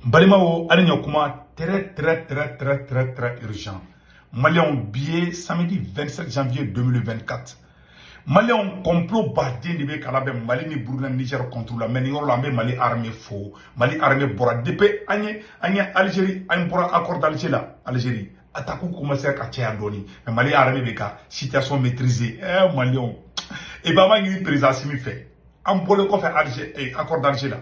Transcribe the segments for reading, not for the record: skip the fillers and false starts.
Balimao, Alignokuma, très urgent. Maliens billet samedi 27 janvier 2024. Maliens complot bâti de Kalabe, Mali ni Burkina Niger contre la Menior Mali armée faux, Mali armée bora depuis Agne Algérie, un bora accord d'Algérie, Algérie. Attaque commencer à cacher à Doni, mais Mali armée beka situation maîtrisée. Maliens. Et Baba ni président Simi fait. En pour le faire Algérie, accord d'Algérie.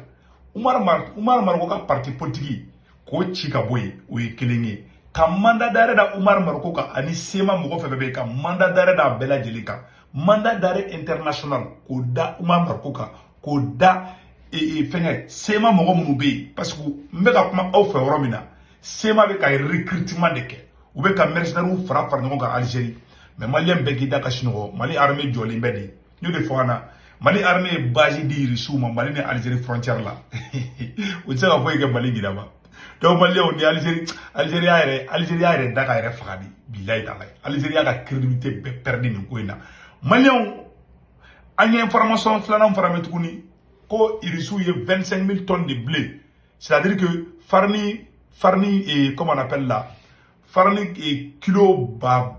Umar Maroka parti politique ko chika boy o yekelenye ka mandat d'arrêt da Umar Maroka ani sema mogo febe ka mandat d'arrêt da bela jelika mandat d'arrêt international ko da Umar Maroka ko da fenga sema mogo munube parce que mbeka kuma au fe romina sema be ka recrutement de ke ou be ka mercenaire fara ngo ka Algérie mais malien beki da ka chino Mali armée joli mbedi ñu de fona Mali armée basi di Souma Mali ni Algérie frontière là. Vous savez quoi que Mali gidaba. Donc Mali on dit Algérie a Dakar fagadi billahi taala. Algérie a la crédibilité perdue ni ko ina. Mali on a une information flanam faramet kuni ko irisu ye 25 000 tonnes de blé. C'est-à-dire que farni et comment on appelle là farni et kilo ba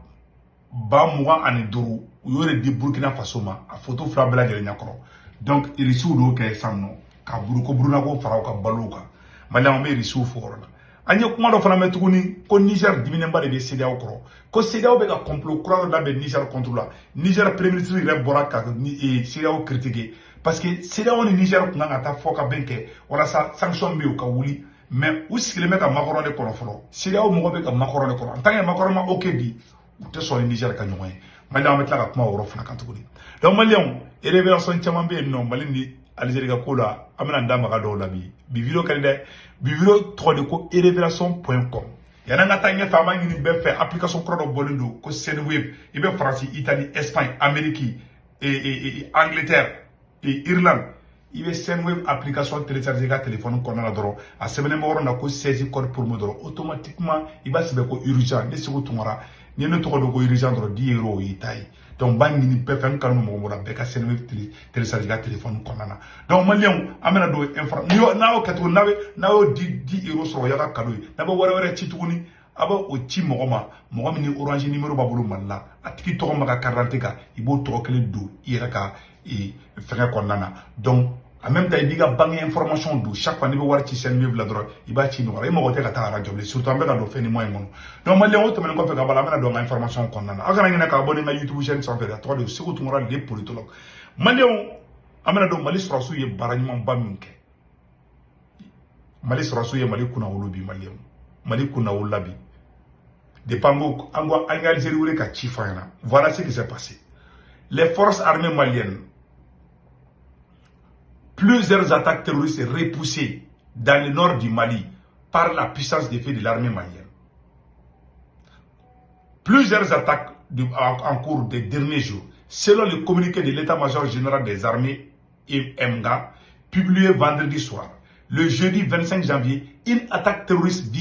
mouga ani duru u yore di Burkina Faso ma a photo fla bela jere nyakoro donc irisu do ke sanno ka buruna ko faraw ka baluka mala me irisu foro la anye kuma do fana metuguni ko Niger dimine mbale be CEDEAO koro ko CEDEAO be ka complot kura da be Niger contre la Niger premier ministre re boraka ni CEDEAO critiquer parce que CEDEAO ni Niger ko nga ta foka benke wala sa sanction be ka wuli mais uskile me ka makoro de koro folo CEDEAO mo be ka makoro de koro en tant que makoro ma okedi te so Niger ka nyoy Mali on met la kuma woro fana kan tuguni donc Maliens et révélation chama be non Mali ni Algérie ka kola amana ndamba ka do la bi video kalide bi video trop de ko révélation.com yana ngata nge fama ngi be fait application crodo bolindo ko Senwave ibe France Italie Espagne Amérique et Angleterre et Irlande ibe Senwave application télécharger ka téléphone ko na doro a sebene mo na ko 16 code pour mo doro automatiquement iba sebe ko urgent de sego tumara ni ne toko do ko urgent doro 10 € itai donc bangi ni pe fam kanu mo la be ka Senwave télécharger ka téléphone ko na donc Maliens amena do information na o katu na o 10 € so ya ka kadu na ba wara ci tuguni aba o ci mo mi ni orange numéro ba bulu malla atiki to ma ka carte ka ibo to kele do ira ka e fere ko nana donc en même temps il y a banque information do chaque fois ni be war ci Senwave la droit iba ci no mo wote ka ta radio surtout ambe ka do feni moy mon donc Maliens o to men ko fe ka bala mena do information ko nana agana ngina ka abonné na YouTube chaîne sans faire trois de surtout ngora les politologues Maliens amena do Mali surasu ye baranyman ba minke Mali surasu ye Mali kuna wolobi Maliens Mali kuna wolabi de pango ango Algérie wure ka ci fana voilà ce qui s'est passé les forces armées maliennes plusieurs attaques terroristes repoussées dans le nord du Mali par la puissance des faits de l'armée malienne. Plusieurs attaques en cours des derniers jours. Selon le communiqué de l'état-major général des armées, MGA, publié vendredi soir, le jeudi 25 janvier, une attaque terroriste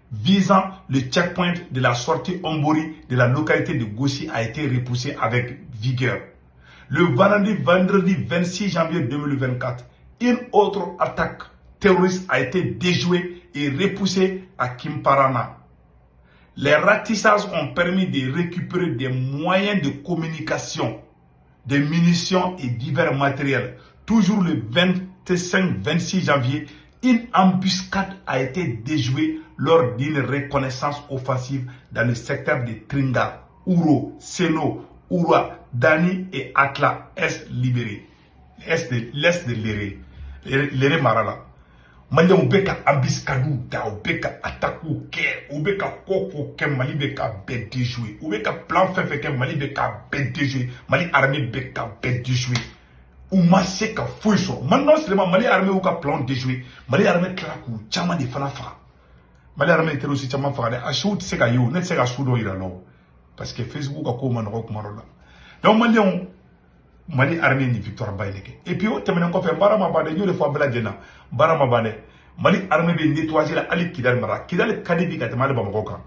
visant le checkpoint de la sortie Ombori de la localité de Gossi a été repoussée avec vigueur. Le vendredi 26 janvier 2024, une autre attaque terroriste a été déjouée et repoussée à Kimparana. Les ratissages ont permis de récupérer des moyens de communication, des munitions et divers matériels. Toujours le 25-26 janvier, une embuscade a été déjouée lors d'une reconnaissance offensive dans le secteur de Tringa, Ouro, Seno, Oura, Dani et Atla, est libéré. L'est de l'Éré Marala. Maliens ou beka ambiscadou da ou beka attaquou ke ou beka koko ke Mali beka be déjoué ou beka plan fait ke Mali beka be déjoué Mali armée beka be déjoué ou massé ka fouiso maintenant seulement Mali armée ou ka plan déjoué Mali armée klaku chama de fanafa Mali armée était aussi chama fa de achou se ka yo ne se ka soudo ira no parce que Facebook a ko man ko marola donc Mali armée ni victoire bayleke et puis o temene ko fe barama bade ñu fois bela dena barama bade Mali armée be nettoyer la ali Kidal mara Kidal kadibi ka tamale bamako kan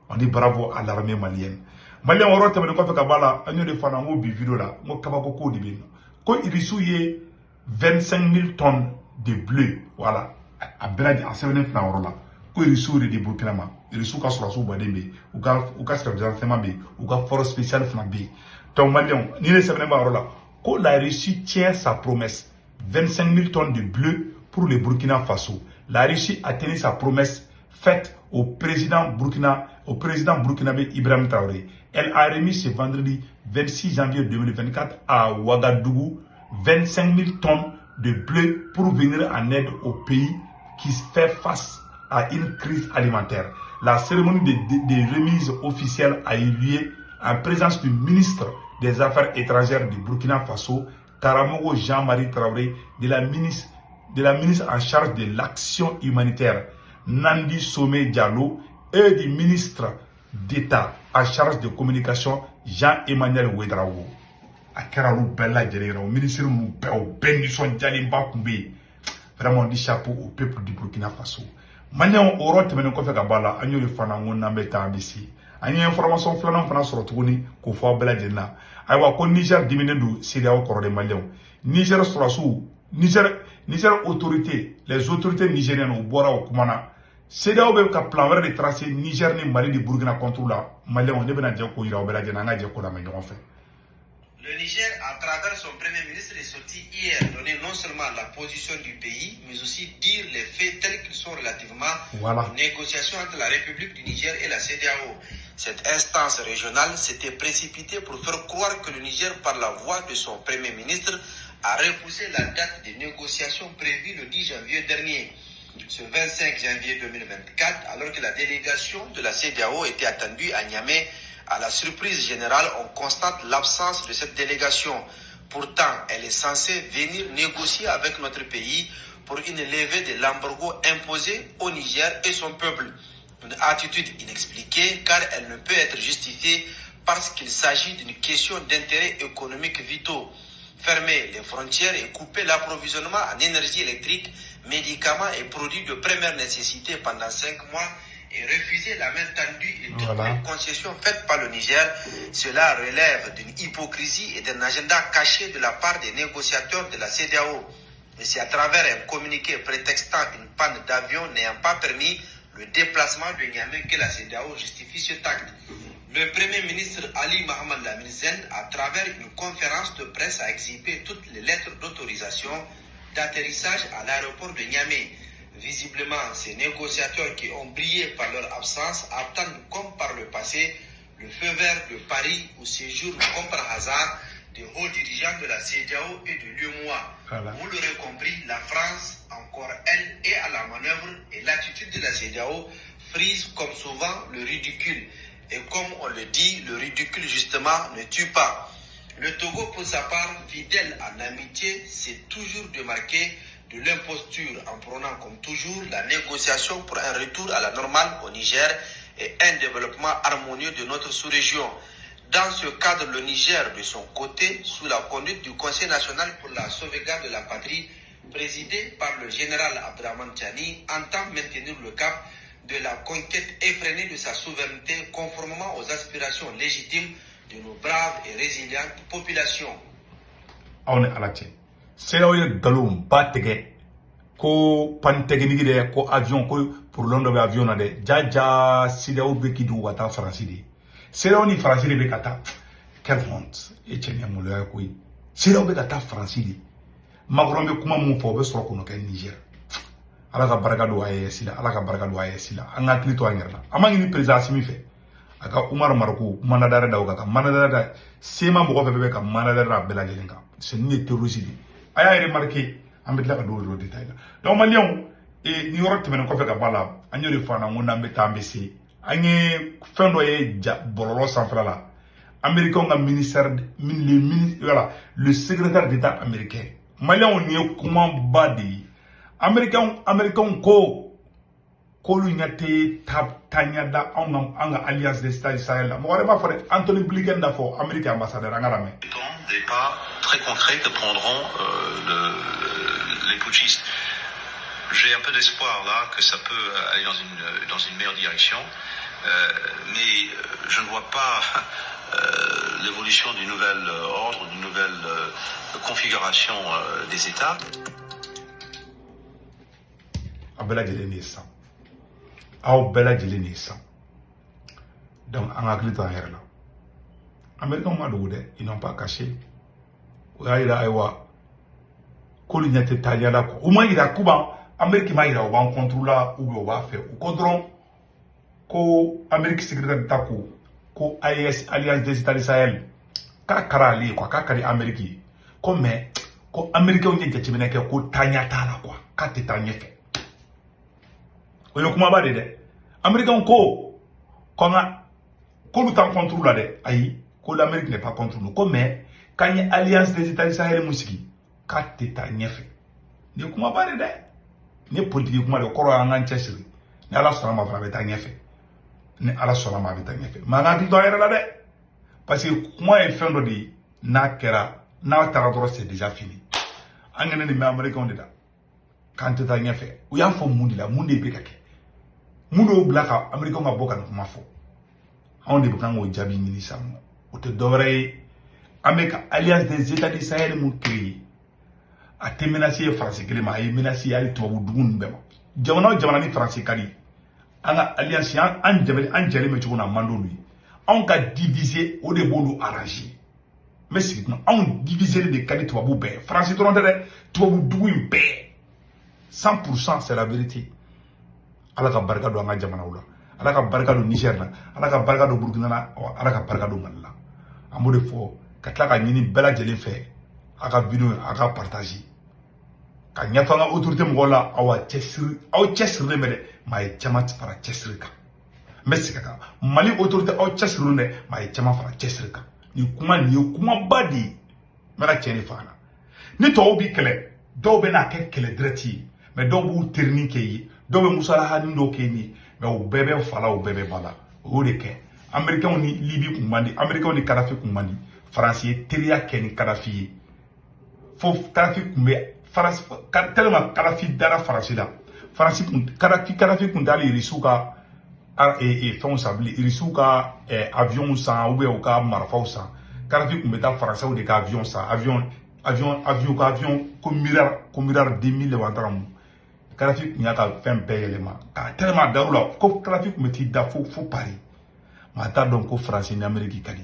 on dit bravo à l'armée malienne Mali on rote temene ko fe ka bala ñu fois na ngo bi vidéo la ngo kabako ko di bin ko irisu ye 25 000 tonnes de blé voilà a bɛɛ a sɛbɛnnen fila yɔrɔ la ko irisiw de di Burkina ma irisiw ka sɔrɔsiw baden bɛ yen u ka service renseignement bɛ yen u ka force spéciale fana bɛ yen donc maliyɛnw ni ne sɛbɛnnen b'a yɔrɔ la ko la Russie tient sa promesse 25 000 tonnes de bleu pour le Burkina Faso. La Russie a tenu sa promesse faite au président burkinabé Ibrahim Traoré. Elle a remis ce vendredi 26 janvier 2024 à Ouagadougou 25 000 tonnes de blé pour venir en aide au pays qui fait face à une crise alimentaire. La cérémonie de remise officielle a eu lieu en présence du ministre des Affaires étrangères du Burkina Faso, Karamogo Jean-Marie Traoré, de la ministre en charge de l'action humanitaire, Nandi Somé Diallo, et du ministre d'État en charge de communication, Jean-Emmanuel Ouedraogo. A kɛra olu bɛɛ lajɛlen o ministre ninnu bɛɛ o bɛɛ nisɔndiyalenba tun bɛ yen. Vraiment on dit chapeau au peuple du Burkina Faso. Maliyɛnw o yɔrɔ tɛmɛnen kɔfɛ ka bɔ a la an y'o de fana n ko n'an bɛ taa an bɛ se. An ye information filanan fana sɔrɔ tuguni k'o fɔ aw bɛɛ lajɛlen na. Ayiwa ko Niger diminen don CEDEAO kɔrɔ de maliyɛnw. Niger sɔrɔsiw Niger autorité, les autorités nigériennes au bɔra o kuma na. CEDEAO bɛ ka plan wɛrɛ de tracer Niger ni Mali ni Burkina contre la maliyɛnw ne bɛna jɛ k'o yira aw bɛɛ lajɛlen na an ka jɛ k'o lamɛn ɲɔgɔn fɛ. Le Niger, à travers son Premier ministre, est sorti hier donner non seulement la position du pays, mais aussi dire les faits tels qu'ils sont relativement aux négociations entre la République du Niger et la CEDEAO. Cette instance régionale s'était précipitée pour faire croire que le Niger, par la voix de son Premier ministre, a repoussé la date des négociations prévue le 10 janvier dernier. Ce 25 janvier 2024, alors que la délégation de la CEDEAO était attendue à Niamey, à la surprise générale, on constate l'absence de cette délégation. Pourtant, elle est censée venir négocier avec notre pays pour une levée de l'embargo imposé au Niger et son peuple. Une attitude inexpliquée car elle ne peut être justifiée parce qu'il s'agit d'une question d'intérêt économique vitaux. Fermer les frontières et couper l'approvisionnement en énergie électrique, médicaments et produits de première nécessité pendant 5 mois et refuser la main tendue et toutes les concessions faites par le Niger, cela relève d'une hypocrisie et d'un agenda caché de la part des négociateurs de la CEDEAO. Et c'est à travers un communiqué prétextant une panne d'avion n'ayant pas permis le déplacement de Niamey que la CEDEAO justifie cet acte. Le Premier ministre Ali Mohamed Lamine Zen, à travers une conférence de presse, a exhibé toutes les lettres d'autorisation d'atterrissage à l'aéroport de Niamey. Visiblement, ces négociateurs qui ont brillé par leur absence attendent, comme par le passé, le feu vert de Paris où séjournent comme par hasard des hauts dirigeants de la CEDEAO et de l'UEMOA. Voilà. Vous l'aurez compris, la France, encore elle, est à la manœuvre et l'attitude de la CEDEAO frise comme souvent le ridicule. Et comme on le dit, le ridicule justement ne tue pas. Le Togo, pour sa part, fidèle en amitié, s'est toujours démarqué de l'imposture en prenant comme toujours la négociation pour un retour à la normale au Niger et un développement harmonieux de notre sous-région. Dans ce cadre, le Niger, de son côté, sous la conduite du Conseil national pour la sauvegarde de la patrie, présidé par le général Abdraman Tchani, entend maintenir le cap de la conquête effrénée de sa souveraineté conformément aux aspirations légitimes de nos braves et résilientes populations. CEDEAO ye galon ba tigɛ ko panne technique de ko avion ko problème dɔ bɛ avion na dɛ jaja CEDEAO bɛ k'i dogo ka taa Faransi de CEDEAO ni Faransi de bɛ ka taa quelle honte e cɛ ni maloya ye koyi CEDEAO bɛ ka taa Faransi de Macron bɛ kuma mun fɔ o bɛ sɔrɔ k'o kɛ Niger Ala ka barika don AES la Ala ka barika don AES la an ka hakili to an yɛrɛ la an ma ɲini président Assimi fɛ a ka Umar Mariko mandatare da o ka mandatare da sema mɔgɔ fɛ bɛ ka mandatare da bɛɛ lajɛlen kan c'est ni terroriste de a y'a remarqué an bɛ tila ka don o détail la donc maliyɛnw ni yɔrɔ tɛmɛnen kɔfɛ ka bɔ a la an y'o de fɔ an na n ko n'an bɛ taa an bɛ se an ye fɛn dɔ ye bɔlɔlɔ sanfɛla la américain ka ministère le secrétaire d'état américain maliyɛnw nin ye kumaba de ye américain ko k'olu ɲɛ tɛ taaɲɛ da an ka alliance des États du Sahel la mɔgɔ wɛrɛ b'a fɔ dɛ Anthony Blinken da fɔ Amérique ambassadeur an ka lamɛn. Des pas très concrets que prendront les putschistes. J'ai un peu d'espoir là que ça peut aller dans une meilleure direction, mais je ne vois pas l'évolution du nouvel ordre, d'une nouvelle configuration des États. bela jelen ni san aw bela jelen ni san donc an hakili to an yɛrɛ la américains ma dogo dɛ ils n'ont pas caché o y'a yira ayiwa k'olu ɲɛ tɛ taa ɲɛla quoi u ma yira kuban Amérique ma yira o b'an contre la ou bien o b'a fɛ u ko dɔrɔn ko Amérique secrétaire d'État ko AES Alliance des États du Sahel k'a kɛra ale ye quoi k'a ka di Amérique ye ko mais ko américains ye jateminɛ kɛ ko taa ɲɛ t'a la quoi k'a tɛ taa ɲɛfɛ o ye kumaba de dɛ américains ko an ka k'olu t'an contre la dɛ ayi ko l'Amérique n'est pas contre nous ko mais k'an ye Alliance des États du Sahel mun sigi k'a tɛ taa ɲɛfɛ ni ye kumaba de dɛ ni politique kuma de kɔrɔ an k'an cɛsiri ni Ala sɔnna ma fana a bɛ taa ɲɛfɛ ni Ala sɔnna ma a bɛ taa ɲɛfɛ mais an ka hakili to an yɛrɛ la dɛ parce que kuma ye fɛn dɔ de ye n'a kɛra n'a taara dɔrɔn c'est déjà fini an kɛnɛ nin bɛ américains de la k'an tɛ taa ɲɛfɛ u y'a fɔ mun de la mun de bɛ ka kɛ mun de y'o bila ka américains ka bɔ ka nin kuma fɔ anw de bɛ kan k'o jaabi ɲini sisan nɔ o tɛ dɔwɛrɛ ye an bɛ ka Alliance des États du Sahel mun créé a tɛ menacer Faransi kelen ma a ye menacer hali tubabu dugu ninnu bɛɛ ma jamana o jamana ni Faransi ka di an ka alliance an jɛlen bɛ cogo min na a man d'olu ye anw ka diviser o de b'olu arranger n bɛ sigi kunna anw diviser de ka di tubabu bɛɛ Faransi dɔrɔn tɛ dɛ tubabu dugu in bɛɛ 100% c'est la vérité Ala ka barika don an ka jamanaw la Ala ka barika don Niger la Ala ka barika don Burkina la Ala ka barika don Mali la an b'o de fɔ ka tila ka ɲini bɛɛ lajɛlen fɛ a ka vidéo a ka partager ka ɲɛfɔ an ka autorité mɔgɔw la aw cɛsirilen bɛ dɛ maa ye caman fara cɛsiri kan n bɛ segin a kan Mali autorité aw cɛsirilen dɛ maa ye caman fara cɛsiri kan nin ye kumaba de ye n bɛna tiɲɛ de fɔ an na ni tɔw bi kɛlɛ dɔw bɛ n'a kɛ kɛlɛ direct ye mais dɔw b'u terinin kɛ ye dɔw bɛ musalahani dɔw kɛ ye mais u bɛɛ bɛ fa la u bɛɛ bɛ ba la o y'o de kɛ américains ni Libi kun man di américains ni Kadhafi kun man di Faransi ye teriya kɛ ni Kadhafi ye fo Kadhafi kun bɛ tellement Kadhafi dara Faransi la Kadhafi kun t'ale Irisiw ka fɛnw san bilen Irisiw ka avions san ou bien u ka marifaw san Kadhafi kun bɛ taa Faransɛw de ka avion san avion ko mirar 2000 wa taga mun Kadhafi kun y'a ka fɛn bɛɛ yɛlɛma ka tellement dar'u la ko Kadhafi kun bɛ t'i da fo Paris maa t'a dɔn ko Faransi ni Amérique ka di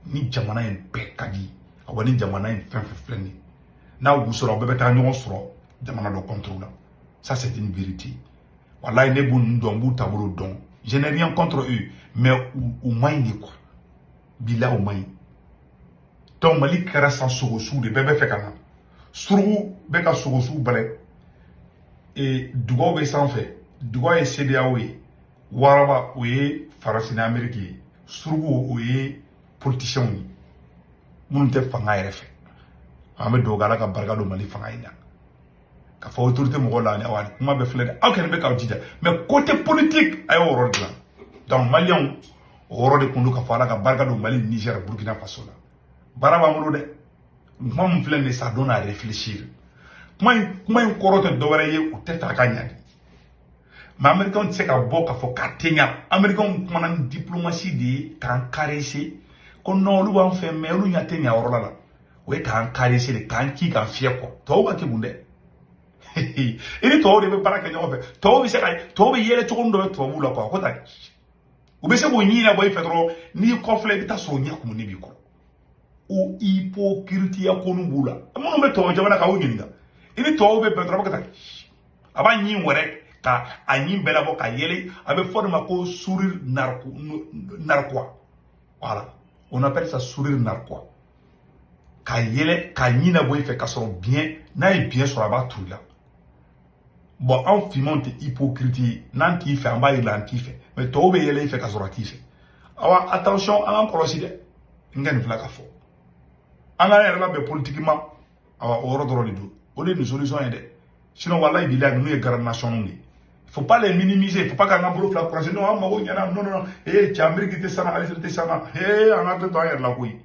ni jamana in bɛɛ ka di wa ni jamana in fɛn fɛn filɛ nin ye n'a y'u sɔrɔ bɛɛ bɛ taa ɲɔgɔn sɔrɔ jamana dɔ contre la ça c'est une vérité wallahi ne b'u ninnu dɔn n b'u taabolo dɔn je n'ai rien contre eux mais u man ɲi de quoi bilahi u man ɲi donc Mali kɛra san sogosuw de bɛɛ bɛ fɛ ka na surugu bɛ ka sogosuw bɛlɛ dugaw bɛ sanfɛ dugaw ye CEDEAO ye waraba o ye Faransi ni Amérique ye surugu o ye politiciens ye minnu tɛ fanga yɛrɛ fɛ an bɛ dugawu kɛ Ala ka barika don Mali fanga in na ka fɔ autorité mɔgɔw la ni aw kuma bɛ filɛ dɛ aw kɛlen bɛ k'aw jija mais côté politique a y'o yɔrɔ dilan donc maliyɛnw o yɔrɔ de kun don ka fɔ Ala ka barika don Mali Niger Burkina Faso la baara b'an bolo dɛ kuma min filɛ nin ye ça donne à réfléchir kuma in kɔrɔ tɛ dɔwɛrɛ ye u tɛ fɛ a ka ɲa de mais américains tɛ se ka bɔ k'a fɔ k'a tɛ ɲa américains kumana ni diplomatie de ye k'an caresser ko non olu b'an fɛ mais olu ɲa tɛ ɲa yɔrɔ la o ye k'an caresser de k'an ci k'an fiyɛ quoi tɔw ka kɛ mun dɛ i ni tɔw de bɛ baara kɛ ɲɔgɔn fɛ tɔw bɛ yɛlɛ cogo min dɔ bɛ tubabuw la quoi ko ta u bɛ se k'o ɲi labɔ i fɛ dɔrɔn n'i kɔfilɛ i bɛ taa sɔrɔ ɲɛ kumuni b'i kɔrɔ o hypocrite ko nu b'u la minnu bɛ tɔw jamana kan o ɲininka i ni tɔw bɛ bɛn dɔrɔn ka taa a b'a ɲi wɛrɛ ka a ɲi bɛɛ labɔ ka yɛlɛ a bɛ fɔ de ma ko sourire narquois voilà on appelle ça sourire narquois ka yɛlɛ ka ɲi labɔ i fɛ ka sɔrɔ biɲɛ n'a ye biɲɛ sɔrɔ a b'a tu i la bon anw finmanw tɛ hypocrite ye n'an t'i fɛ an b'a yirila an t'i fɛ mais tɔw bɛ yɛlɛ i fɛ ka sɔrɔ a t'i fɛ awa attention an k'an kɔlɔsi dɛ n ka nin filɛ ka fɔ an k'an yɛrɛ labɛn politiquement awa o yɔrɔ dɔrɔn de don o de ye nin solution ye dɛ sinon wallahi bilahi ninnu ye garde nationaux de ye faut pas les minimiser il faut pas k'an ka bolo fila kɔlɔsi non an mago ɲɛna non cɛ Amérique tɛ sanna Algérie tɛ sanna an hakili to an yɛrɛ la koyi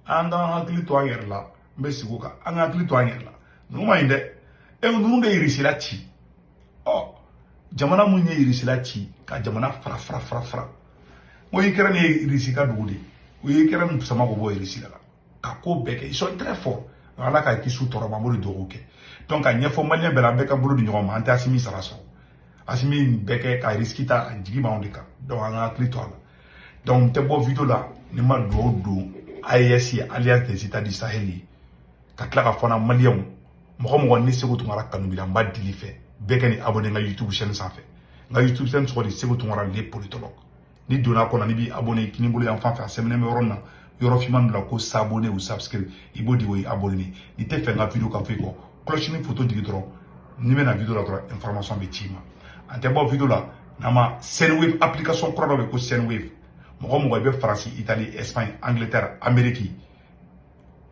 an k'an hakili to an yɛrɛ la n bɛ sigi o kan an k'an hakili to an yɛrɛ la ninnu ma ɲi dɛ ninnu de ye irisila ci jamana mun ye irisila ci ka jamana fara o yi kɛra nin ye irisi ka dugu de o yi kɛra nin sama ko bɔ irisila la ka ko bɛɛ kɛ ils sont très forts Ala ka kisi tɔɔrɔ ma bolo dugawu kɛ donc ka ɲɛfɔ maliyɛn bɛɛ la an bɛɛ ka bolo di ɲɔgɔn ma an tɛ Asimi sara sɔrɔ asimi beke ka risque ta jigi ma on de ka donc on a clé toi donc te bo vidéo là ni ma do AES alliance des états du Sahel ka tla ka fona malien mo ni sego tungara kanu bila mba dili fe beke ni abonné nga YouTube chaîne sans fait nga YouTube chaîne so di sego tungara les politologues ni donna ko na ni bi abonné kini bolo en fa semene me ronna yoro fi man la ko s'abonner ou subscribe ibodi wo abonné ni te fe nga vidéo ka fe ko cloche ni photo digi dron ni me na vidéo la dron information be tima ante bo vidéo la nama Senwave application kro do ko Senwave mo be France Italie Espagne Angleterre Amérique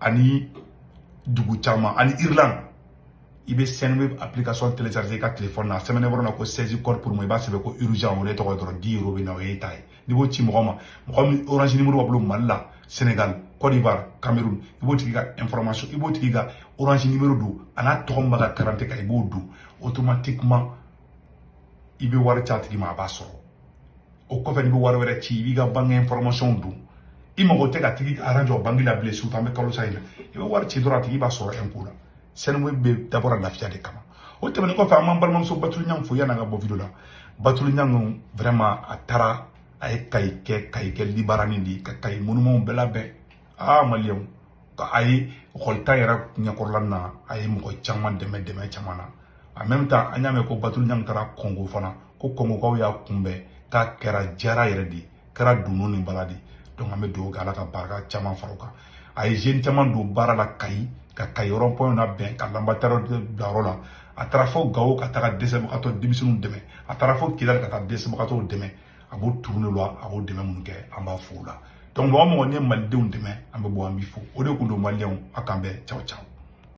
ani dugu chama ani Irlande ibe Senwave application télécharger ka téléphone na semaine borona ko 16 code pour moi ba sebe ko urgent on est to dro 10 € be na e tay ni bo ci mo orange numéro wablo malla Sénégal Côte d'Ivoire Cameroun ibo tiga information ibo tiga orange numéro do ana to mbaga 40 ka ibo do automatiquement ibe war chat gi ma ba so o ko fe ni bo war were ci ibi ga bang information do imo go tega tigi arrange o bangi la blessure tambe kalo sayna ibe war ci droit gi ba so en kula Senwave be d'abord la fiade kama o te ko fa man balmam so batul nyam fu yana ga bo video la batul nyam vraiment atara ay kay libarani di kay monument bela be malien ka ay xolta yara nyakorlanna ay mo chaman deme chamana en même temps anyame ko batul nyam tara Congo fana ko Congo ko ya kumbe ka kera jara yere di kera dunu ni baladi donc ame do gala ka barka chaman faruka ay jeune chaman do barala kay rond-point na ben ka lambataro darola atrafo gawo ka taga desebo ka to dimisunu deme atrafo kidal ka ta desebo ka to deme abo tourner loi abo deme mun ke amba fula donc mo ne maldeun deme ambe bo ambi fo o de ko do malien akambe ciao ciao